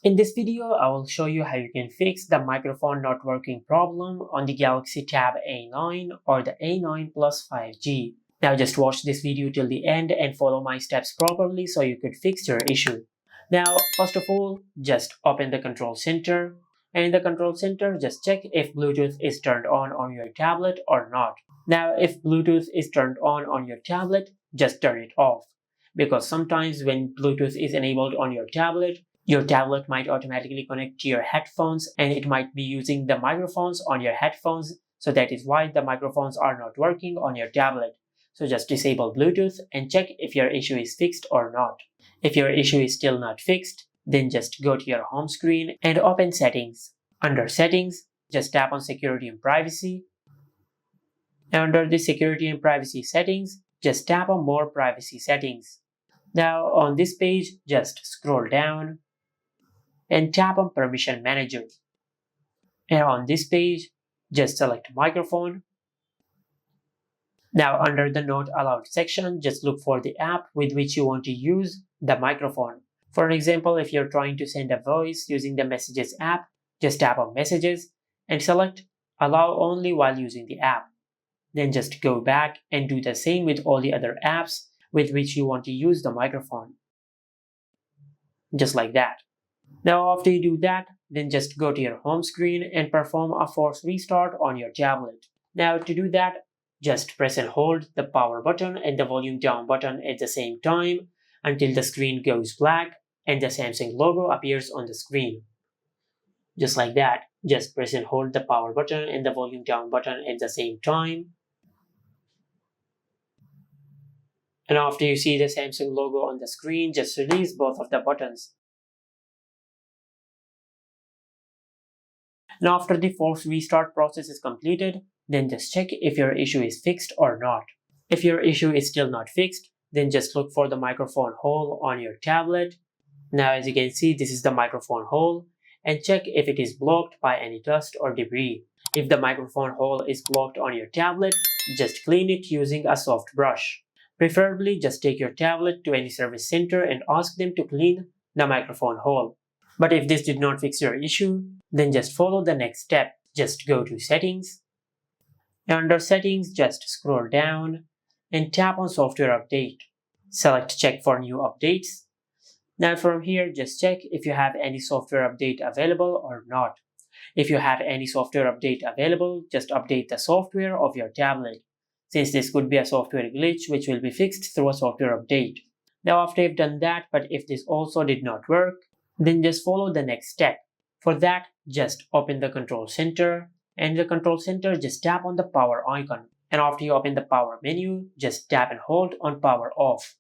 In this video, I will show you how you can fix the microphone not working problem on the Galaxy Tab A9 or the A9 Plus 5G. Now just watch this video till the end and follow my steps properly so you could fix your issue. Now, first of all, just open the control center. And in the control center, just check if Bluetooth is turned on your tablet or not. Now, if Bluetooth is turned on your tablet, just turn it off. Because sometimes when Bluetooth is enabled on your tablet might automatically connect to your headphones and it might be using the microphones on your headphones. So that is why the microphones are not working on your tablet. So just disable Bluetooth and check if your issue is fixed or not. If your issue is still not fixed, then just go to your home screen and open Settings. Under Settings, just tap on Security and Privacy. And under the Security and Privacy settings, just tap on More Privacy Settings. Now on this page, just scroll down and tap on Permission Manager. And on this page, just select Microphone. Now under the Not Allowed section, just look for the app with which you want to use the microphone. For example, if you're trying to send a voice using the Messages app, just tap on Messages and select Allow Only while using the app. Then just go back and do the same with all the other apps with which you want to use the microphone. Just like that. Now after you do that, then just go to your home screen and perform a force restart on your tablet. Now to do that, just press and hold the power button and the volume down button at the same time until the screen goes black and the Samsung logo appears on the screen. Just like that, just press and hold the power button and the volume down button at the same time. And after you see the Samsung logo on the screen, just release both of the buttons. Now after the force restart process is completed, then just check if your issue is fixed or not. If your issue is still not fixed, then just look for the microphone hole on your tablet. Now as you can see, this is the microphone hole, and check if it is blocked by any dust or debris. If the microphone hole is blocked on your tablet, just clean it using a soft brush. Preferably just take your tablet to any service center and ask them to clean the microphone hole. But if this did not fix your issue, then just follow the next step. Just go to Settings. Under Settings, just scroll down and tap on Software Update. Select Check for new updates. Now from here, just check if you have any software update available or not. If you have any software update available, just update the software of your tablet, since this could be a software glitch which will be fixed through a software update. Now after you've done that, but if this also did not work, then just follow the next step. For that, just open the control center, and in the control center, just tap on the power icon. And after you open the power menu, just tap and hold on power off.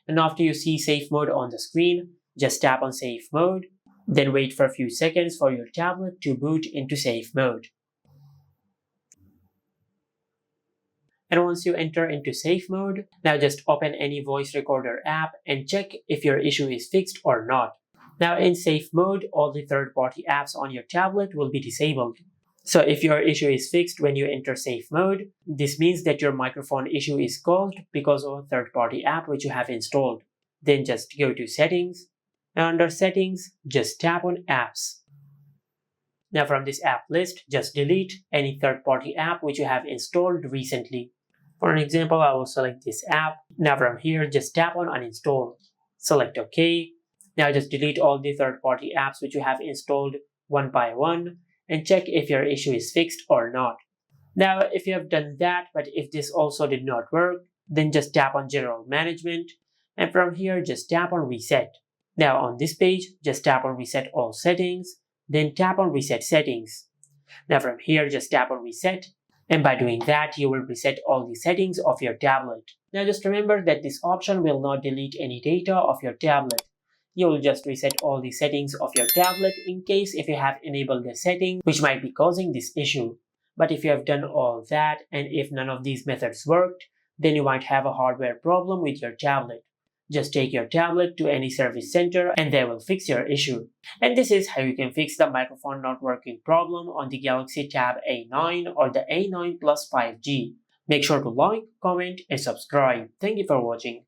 And after you see safe mode on the screen, just tap on safe mode, then wait for a few seconds for your tablet to boot into safe mode. And once you enter into safe mode, now just open any voice recorder app and check if your issue is fixed or not. Now in safe mode, all the third-party apps on your tablet will be disabled. So if your issue is fixed when you enter safe mode, this means that your microphone issue is caused because of a third-party app which you have installed. Then just go to Settings, and under Settings, just tap on Apps. Now from this app list, just delete any third-party app which you have installed recently. For an example, I will select this app. Now from here, just tap on Uninstall. Select OK. Now just delete all the third-party apps which you have installed one by one and check if your issue is fixed or not. Now if you have done that, but if this also did not work, then just tap on General Management, and from here just tap on Reset. Now on this page, just tap on Reset All Settings, then tap on Reset Settings. Now from here, just tap on Reset, and by doing that, you will reset all the settings of your tablet. Now just remember that this option will not delete any data of your tablet. You will just reset all the settings of your tablet in case if you have enabled the setting which might be causing this issue. But if you have done all that and if none of these methods worked, then you might have a hardware problem with your tablet. Just take your tablet to any service center and they will fix your issue. And this is how you can fix the microphone not working problem on the Galaxy Tab A9 or the A9 Plus 5G. Make sure to like, comment and subscribe. Thank you for watching.